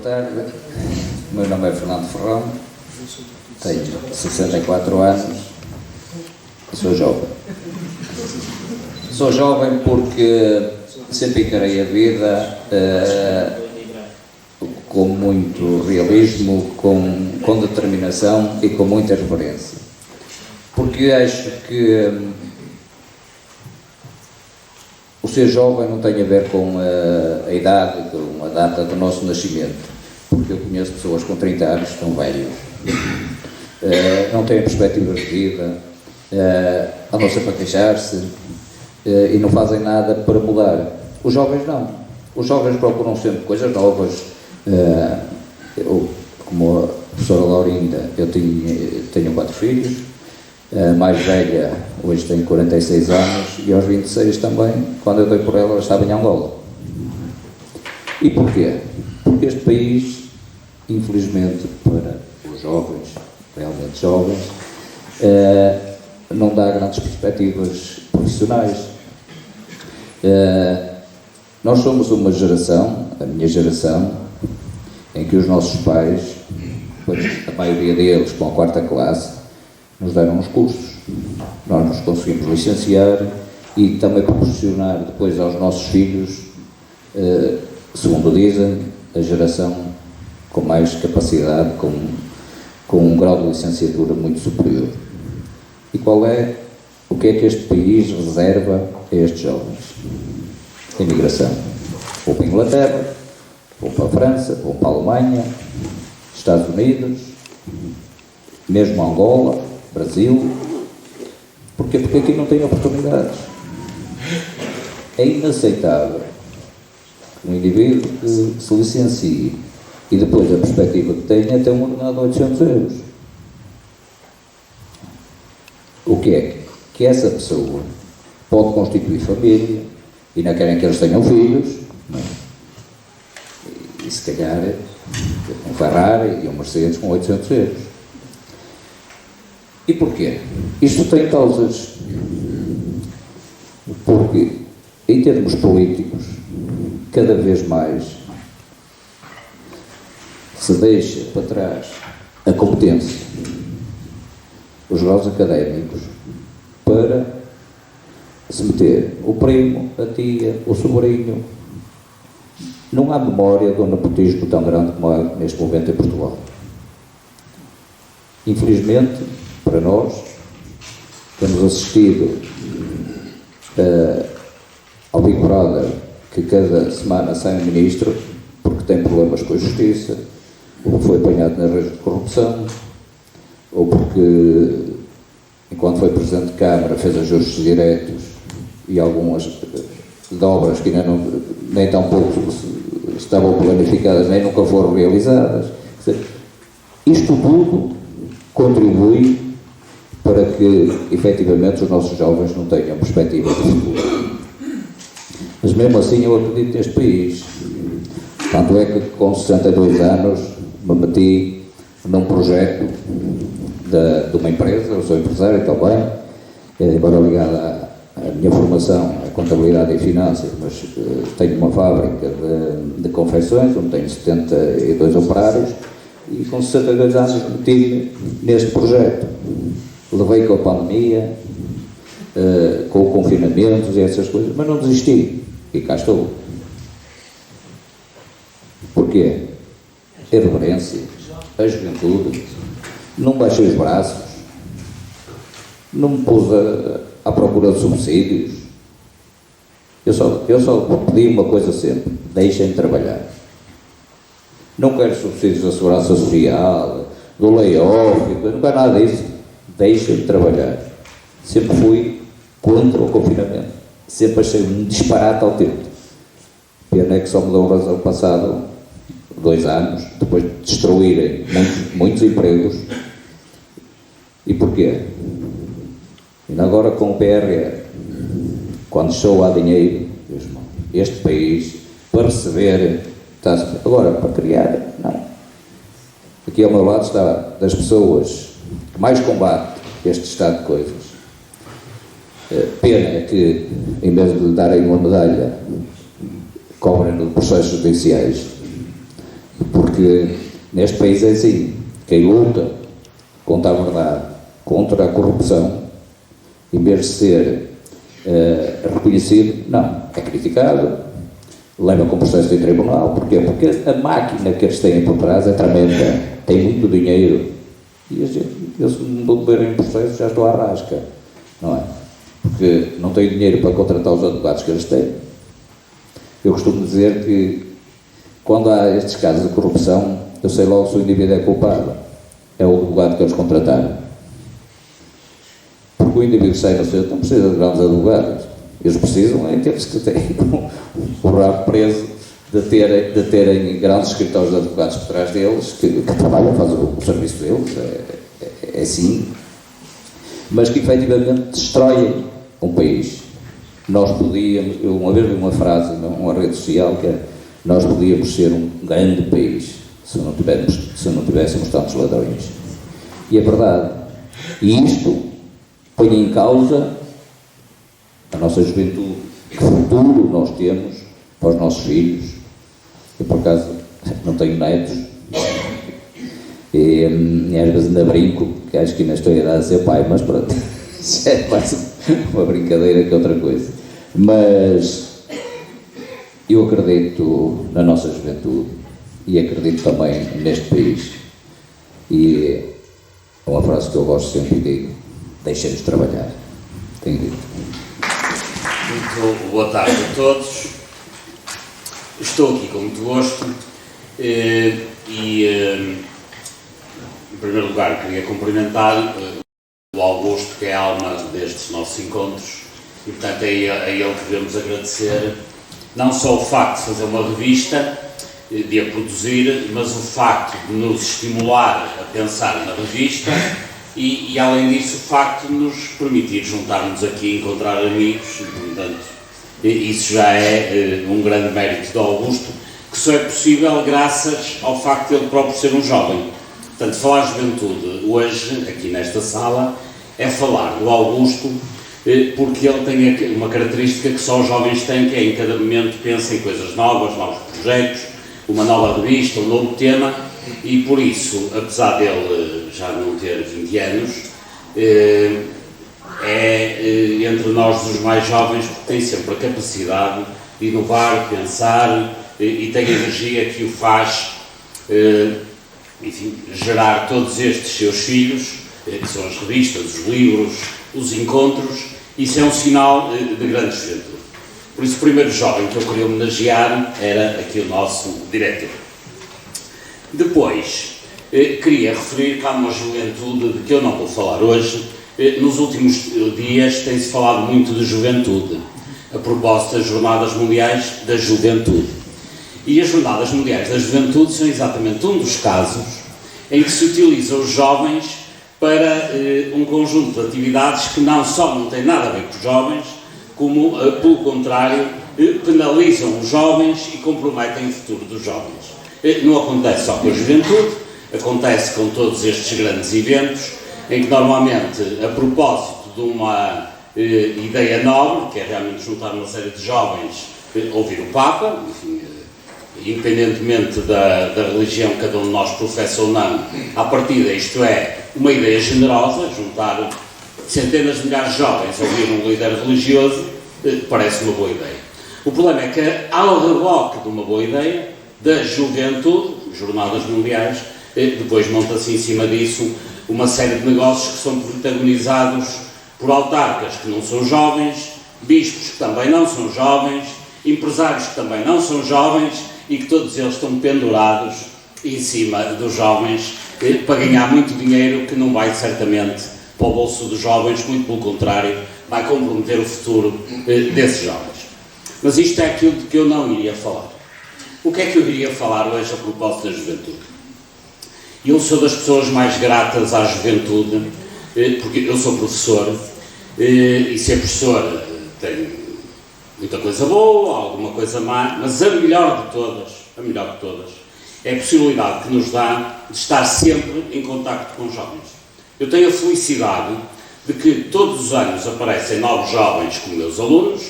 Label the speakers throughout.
Speaker 1: tarde. O meu nome é Fernando Ferrão, tenho 64 anos e sou jovem. Sou jovem porque sempre encarei a vida com muito realismo, com determinação e com muita reverência. Porque acho que o ser jovem não tem a ver com a idade, com a data do nosso nascimento. Porque eu conheço pessoas com 30 anos que estão velhos, não têm perspectivas de vida, andam sempre a queixar-se e não fazem nada para mudar. Os jovens não. Os jovens procuram sempre coisas novas. Eu, como a professora Laurinda, eu tenho 4 filhos. A mais velha hoje tem 46 anos e aos 26 também, quando eu dei por ela estava em Angola. E porquê? Porque este país, infelizmente para os jovens, realmente jovens, não dá grandes perspectivas profissionais. Nós somos uma geração, a minha geração, em que os nossos pais, a maioria deles com a 4ª classe, nos deram uns cursos. Nós nos conseguimos licenciar e também proporcionar depois aos nossos filhos, segundo dizem, a geração com mais capacidade, com um grau de licenciatura muito superior. E o que é que este país reserva a estes jovens? A imigração. Vão para a Inglaterra, vão para a França, vão para a Alemanha, Estados Unidos, mesmo Angola, Brasil. Porquê? Porque aqui não tem oportunidades. É inaceitável que um indivíduo que se licencie e depois a perspectiva que tenha é ter um ordenado de 800 euros. O que é? Que essa pessoa pode constituir família e não querem que eles tenham filhos, não é? E se calhar um Ferrari e um Mercedes com 800 euros. E porquê? Isto tem causas. Porque, em termos políticos, cada vez mais se deixa para trás a competência, os graus académicos, para se meter o primo, a tia, o sobrinho. Não há memória de um nepotismo tão grande como há neste momento em Portugal. Infelizmente, para nós, temos assistido ao Big Brother, que cada semana sai um ministro porque tem problemas com a justiça, ou foi apanhado nas redes de corrupção, ou porque, enquanto foi Presidente de Câmara, fez ajustes diretos e algumas de obras que ainda não, nem tão pouco estavam planificadas, nem nunca foram realizadas. Quer dizer, isto tudo contribui para que, efetivamente, os nossos jovens não tenham perspectiva de futuro. Mas mesmo assim eu acredito neste país. Tanto é que com 62 anos me meti num projeto de uma empresa, eu sou empresário também, embora ligado à minha formação, à contabilidade e finanças, mas tenho uma fábrica de confecções, onde tenho 72 operários, e com 62 anos meti neste projeto. Levei com a pandemia, com o confinamento e essas coisas, mas não desisti, e cá estou. Porquê? A reverência, a juventude, não baixei os braços, não me pus à procura de subsídios. Eu só pedi uma coisa sempre: deixem trabalhar. Não quero subsídios da Segurança Social, do layoff, não quero nada disso. Deixem trabalhar. Sempre fui contra o confinamento. Sempre achei um disparate ao tempo. Pena é que só me deu razão passado 2 anos, depois de destruírem muitos empregos. E porquê? E agora com o PRR, quando soa dinheiro, este país, para receber, agora para criar, não. Aqui ao meu lado está das pessoas que mais combate este estado de coisas. Pena é que, em vez de lhe darem uma medalha, cobrem-no de processos judiciais. Porque neste país é assim, quem luta contra a verdade, contra a corrupção, em vez de ser reconhecido, não, é criticado, leva com processo em tribunal. Porquê? Porque a máquina que eles têm por trás é tremenda, tem muito dinheiro, e eles não verem processo, já estou à rasca, não é? Porque não têm dinheiro para contratar os advogados que eles têm. Eu costumo dizer que quando há estes casos de corrupção, eu sei logo se o indivíduo é culpado, é o advogado que eles contrataram. Porque o indivíduo sai no centro, não precisa de grandes advogados. Eles precisam é aqueles que têm o rabo preso de terem grandes escritórios de advogados por trás deles, que trabalham, fazem o serviço deles, é assim, mas que efetivamente destroem um país. Nós podíamos, eu uma vez vi uma frase numa rede social que é: nós podíamos ser um grande país se não tivéssemos tantos ladrões. E é verdade. E isto põe em causa a nossa juventude, que futuro nós temos para os nossos filhos. Eu, por acaso, não tenho netos, e às vezes ainda brinco, que acho que ainda estou a idade de ser pai, mas pronto, já é mais uma brincadeira que outra coisa. Mas eu acredito na nossa juventude e acredito também neste país. E é uma frase que eu gosto sempre e digo: deixem-nos trabalhar. Tenho dito.
Speaker 2: Muito boa tarde a todos. Estou aqui com muito gosto e, em primeiro lugar, queria cumprimentar o Augusto, que é a alma destes nossos encontros, e, portanto, é a ele que devemos agradecer não só o facto de fazer uma revista, de a produzir, mas o facto de nos estimular a pensar na revista e além disso, o facto de nos permitir juntar-nos aqui, encontrar amigos, e, portanto, isso já é um grande mérito do Augusto, que só é possível graças ao facto de ele próprio ser um jovem. Portanto, falar juventude hoje, aqui nesta sala, é falar do Augusto, porque ele tem uma característica que só os jovens têm, que é, em cada momento, pensa em coisas novas, novos projetos, uma nova revista, um novo tema, e por isso, apesar dele já não ter 20 anos, é entre nós os mais jovens, porque tem sempre a capacidade de inovar, pensar, e tem a energia que o faz, enfim, gerar todos estes seus filhos, que são as revistas, os livros, os encontros. Isso é um sinal de grande juventude. Por isso, o primeiro jovem que eu queria homenagear era aqui o nosso diretor. Depois, queria referir que há uma juventude de que eu não vou falar hoje. Nos últimos dias tem-se falado muito de juventude, a propósito das Jornadas Mundiais da Juventude. E as Jornadas Mundiais da Juventude são exatamente um dos casos em que se utiliza os jovens para um conjunto de atividades que não só não têm nada a ver com os jovens, como, pelo contrário, penalizam os jovens e comprometem o futuro dos jovens. Não acontece só com a juventude, acontece com todos estes grandes eventos, em que normalmente, a propósito de uma ideia nobre, que é realmente juntar uma série de jovens, ouvir o Papa, enfim, independentemente da religião que cada um de nós professa ou não, à partida isto é uma ideia generosa, juntar centenas de milhares de jovens a ouvir um líder religioso, parece uma boa ideia. O problema é que, ao reboque de uma boa ideia, da juventude, Jornadas Mundiais, depois monta-se em cima disso uma série de negócios que são protagonizados por autarcas que não são jovens, bispos que também não são jovens, empresários que também não são jovens e que todos eles estão pendurados em cima dos jovens para ganhar muito dinheiro que não vai certamente para o bolso dos jovens, muito pelo contrário, vai comprometer o futuro desses jovens. Mas isto é aquilo de que eu não iria falar. O que é que eu iria falar hoje a propósito da juventude? Eu sou das pessoas mais gratas à juventude, porque eu sou professor, e ser professor tem muita coisa boa, alguma coisa má, mas a melhor de todas, é a possibilidade que nos dá de estar sempre em contacto com os jovens. Eu tenho a felicidade de que todos os anos aparecem novos jovens como meus alunos,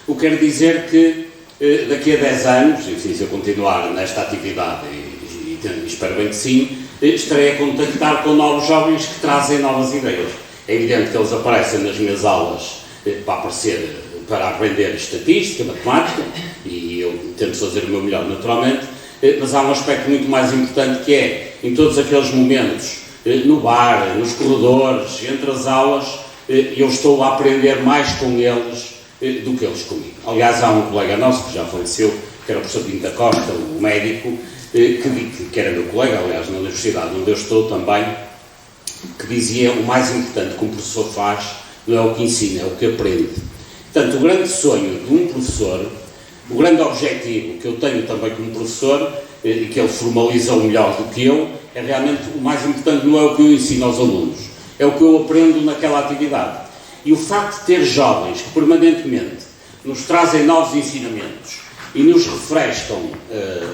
Speaker 2: o que quer dizer que daqui a 10 anos, enfim, se eu continuar nesta atividade e espero bem que sim, estarei a contactar com novos jovens que trazem novas ideias. É evidente que eles aparecem nas minhas aulas para aprender estatística, matemática, e eu tento fazer o meu melhor naturalmente, mas há um aspecto muito mais importante que é, em todos aqueles momentos, no bar, nos corredores, entre as aulas, eu estou a aprender mais com eles do que eles comigo. Aliás, há um colega nosso que já faleceu, que era o professor Pinto da Costa, o médico, que era meu colega, aliás, na universidade onde eu estou também, que dizia: o mais importante que um professor faz não é o que ensina, é o que aprende. Portanto, o grande sonho de um professor, o grande objetivo que eu tenho também como professor, e que ele formalizou melhor do que eu, é realmente o mais importante não é o que eu ensino aos alunos, é o que eu aprendo naquela atividade. E o facto de ter jovens que permanentemente nos trazem novos ensinamentos e nos refrescam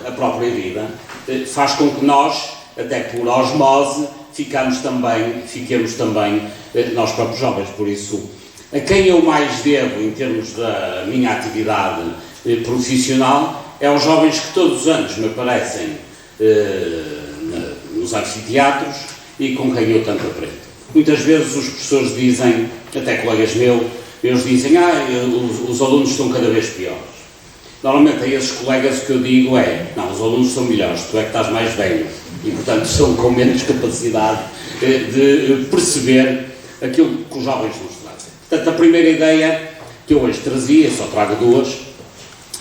Speaker 2: a própria vida, faz com que nós, até por osmose, fiquemos também nós próprios jovens. Por isso, a quem eu mais devo, em termos da minha atividade profissional, é aos jovens que todos os anos me aparecem nos anfiteatros e com quem eu tanto aprendo. Muitas vezes os professores dizem, até colegas meus dizem: os alunos estão cada vez piores. Normalmente a esses colegas o que eu digo é: não, os alunos são melhores, tu é que estás mais velho e, portanto, são com menos capacidade de perceber aquilo que os jovens nos trazem. Portanto, a primeira ideia que eu hoje trazia, só trago duas.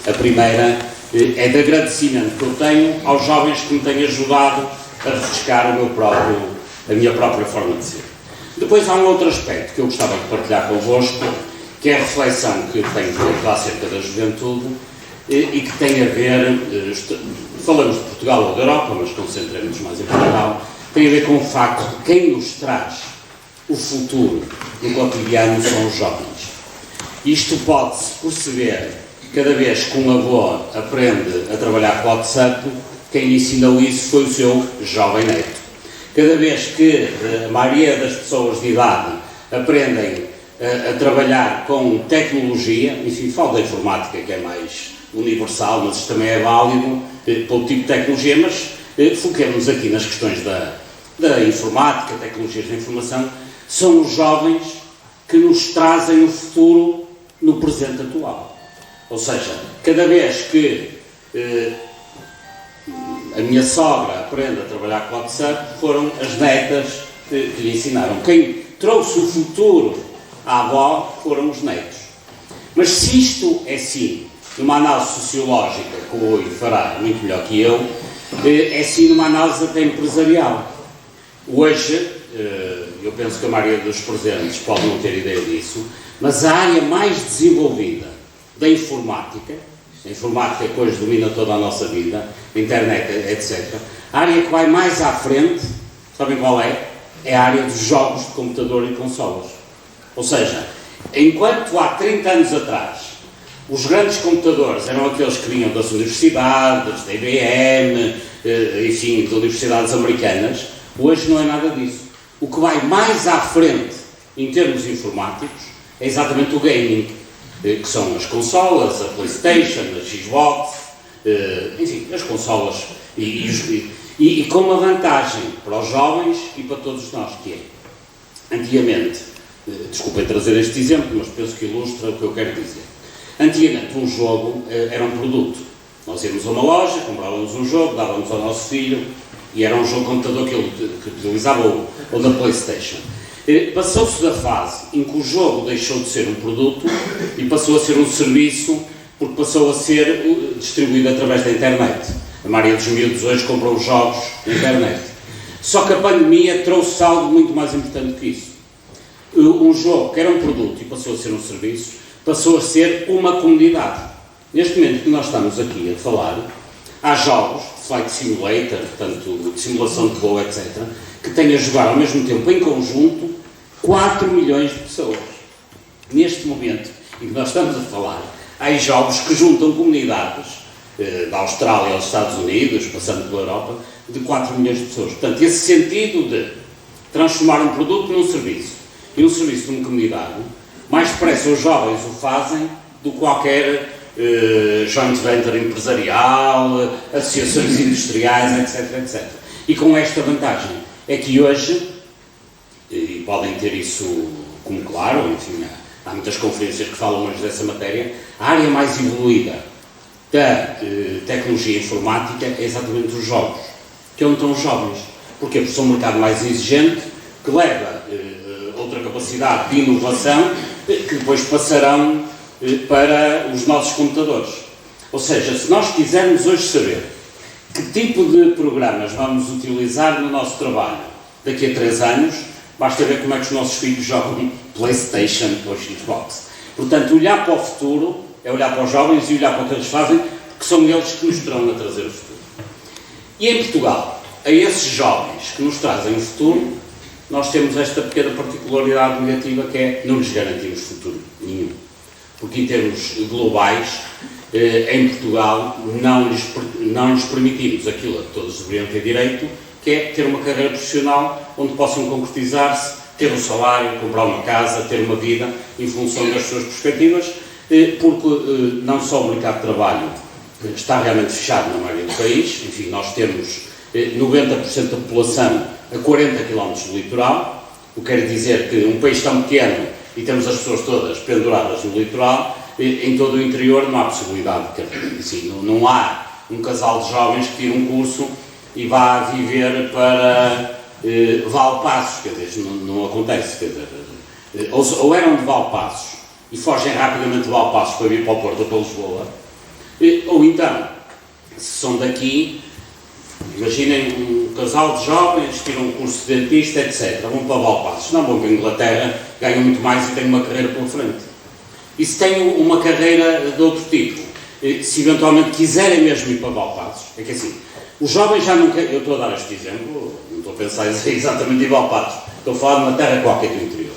Speaker 2: A primeira é de agradecimento que eu tenho aos jovens que me têm ajudado a refrescar a minha própria forma de ser. Depois há um outro aspecto que eu gostava de partilhar convosco, que é a reflexão que tenho feito acerca da juventude e que tem a ver, falamos de Portugal ou da Europa, mas concentremos mais em Portugal, tem a ver com o facto de quem nos traz o futuro no cotidiano são os jovens. Isto pode-se perceber cada vez que um avô aprende a trabalhar com o WhatsApp, quem lhe ensinou isso foi o seu jovem neto. Cada vez que a maioria das pessoas de idade aprendem a trabalhar com tecnologia, enfim, falo da informática, que é mais universal, mas também é válido pelo tipo de tecnologia, mas foquemos aqui nas questões da informática, tecnologias da informação, são os jovens que nos trazem o futuro no presente atual. Ou seja, cada vez que a minha sogra aprende a trabalhar com o WhatsApp, foram as netas que lhe ensinaram. Quem trouxe o futuro à avó foram os netos. Mas se isto é sim, numa análise sociológica, que o Rui fará muito melhor que eu, é sim numa análise até empresarial. Hoje, eu penso que a maioria dos presentes pode não ter ideia disso, mas a área mais desenvolvida da informática, a informática que hoje domina toda a nossa vida, a internet, etc., a área que vai mais à frente, sabem qual é? É a área dos jogos de computador e consolas. Ou seja, enquanto há 30 anos atrás os grandes computadores eram aqueles que vinham das universidades, da IBM, enfim, de universidades americanas, hoje não é nada disso. O que vai mais à frente em termos informáticos é exatamente o gaming, que são as consolas, a PlayStation, a Xbox, enfim, as consolas, e com uma vantagem para os jovens e para todos nós, que é, antigamente, desculpem trazer este exemplo, mas penso que ilustra o que eu quero dizer. Antigamente, um jogo era um produto. Nós íamos a uma loja, comprávamos um jogo, dávamos ao nosso filho, e era um jogo de computador que utilizava ou da PlayStation. Passou-se da fase em que o jogo deixou de ser um produto e passou a ser um serviço, porque passou a ser distribuído através da internet. A maioria dos miúdos hoje compram os jogos na internet. Só que a pandemia trouxe algo muito mais importante que isso. Um jogo que era um produto e passou a ser um serviço, passou a ser uma comunidade. Neste momento que nós estamos aqui a falar, há jogos, Flight Simulator, portanto, de simulação de voo, etc., que têm a jogar ao mesmo tempo, em conjunto, 4 milhões de pessoas. Neste momento em que nós estamos a falar, há jogos que juntam comunidades, da Austrália aos Estados Unidos, passando pela Europa, de 4 milhões de pessoas. Portanto, esse sentido de transformar um produto num serviço, e um serviço numa comunidade, mais depressa os jovens o fazem do que qualquer joint venture empresarial, associações industriais, etc. E com esta vantagem é que hoje, e podem ter isso como claro, enfim, há muitas conferências que falam hoje dessa matéria, a área mais evoluída da tecnologia informática é exatamente os jogos, que onde estão os jovens. Porquê? Porque são um mercado mais exigente, que leva outra capacidade de inovação, que depois passarão para os nossos computadores. Ou seja, se nós quisermos hoje saber que tipo de programas vamos utilizar no nosso trabalho daqui a 3 anos, basta ver como é que os nossos filhos jogam PlayStation ou Xbox. Portanto, olhar para o futuro é olhar para os jovens e olhar para o que eles fazem, porque são eles que nos terão a trazer o futuro. E em Portugal, a esses jovens que nos trazem o futuro, nós temos esta pequena particularidade negativa que é não lhes garantimos futuro nenhum. Porque em termos globais, em Portugal, não lhes permitimos aquilo a que todos deveriam ter direito, que é ter uma carreira profissional onde possam concretizar-se, ter um salário, comprar uma casa, ter uma vida em função das suas perspectivas, porque não só o mercado de trabalho está realmente fechado na maioria do país, enfim, nós temos 90% da população a 40 km do litoral, o que quer dizer que um país tão pequeno e temos as pessoas todas penduradas no litoral, em todo o interior não há possibilidade de carreira. Assim, não há um casal de jovens que tire um curso e vá viver para Valpaços, quer dizer, não acontece, quer dizer, ou eram de Valpaços e fogem rapidamente de Valpaços para vir para o Porto ou para Lisboa, ou então, se são daqui, imaginem um casal de jovens, tiram um curso de dentista, etc. Vão para Valpaços, não vão para a Inglaterra, ganham muito mais e têm uma carreira pela frente. E se têm uma carreira de outro tipo, se eventualmente quiserem mesmo ir para Valpaços, é que assim, os jovens já não querem, eu estou a dar este exemplo, não estou a pensar exatamente em Valpaços, estou a falar de uma terra qualquer do interior.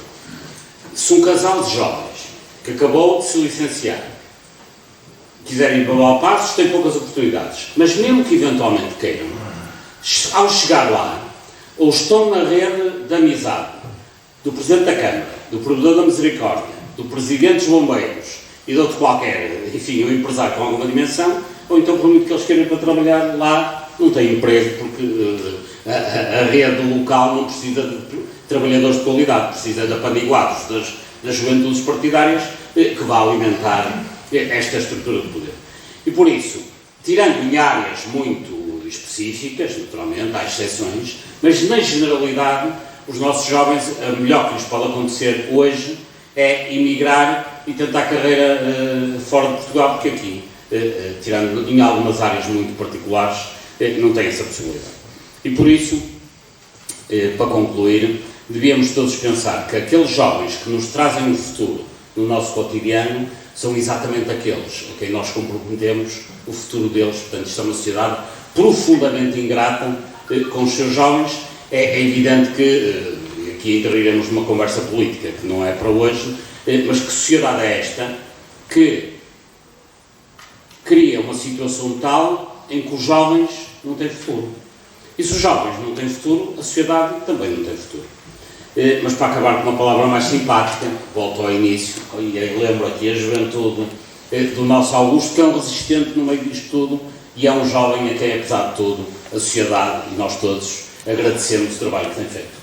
Speaker 2: Se um casal de jovens que acabou de se licenciar quiserem ir para Valpaços, têm poucas oportunidades, mas mesmo que eventualmente queiram, ao chegar lá, ou estão na rede de amizade do Presidente da Câmara, do Provedor da Misericórdia, do Presidente dos Bombeiros e de outro qualquer, enfim, um empresário com alguma dimensão, ou então, por muito que eles queiram ir para trabalhar lá, não têm emprego, porque a rede local não precisa de trabalhadores de qualidade, precisa de apaniguados das juventudes partidárias que vá alimentar esta estrutura de poder. E por isso, tirando em áreas muito específicas, naturalmente, há exceções, mas na generalidade, os nossos jovens, o melhor que lhes pode acontecer hoje é emigrar e tentar carreira fora de Portugal, porque aqui, tirando em algumas áreas muito particulares, não tem essa possibilidade. E por isso, para concluir, devíamos todos pensar que aqueles jovens que nos trazem o futuro no nosso cotidiano são exatamente aqueles a quem nós comprometemos o futuro deles. Portanto, isto é uma sociedade profundamente ingrata com os seus jovens. É evidente que, aqui entraremos numa conversa política que não é para hoje, mas que sociedade é esta que cria uma situação tal em que os jovens não têm futuro? E se os jovens não têm futuro, a sociedade também não tem futuro. Mas para acabar com uma palavra mais simpática, volto ao início, e lembro aqui a juventude do nosso Augusto, que é um resistente no meio disto tudo, e é um jovem a quem, apesar de tudo, a sociedade e nós todos agradecemos o trabalho que tem feito.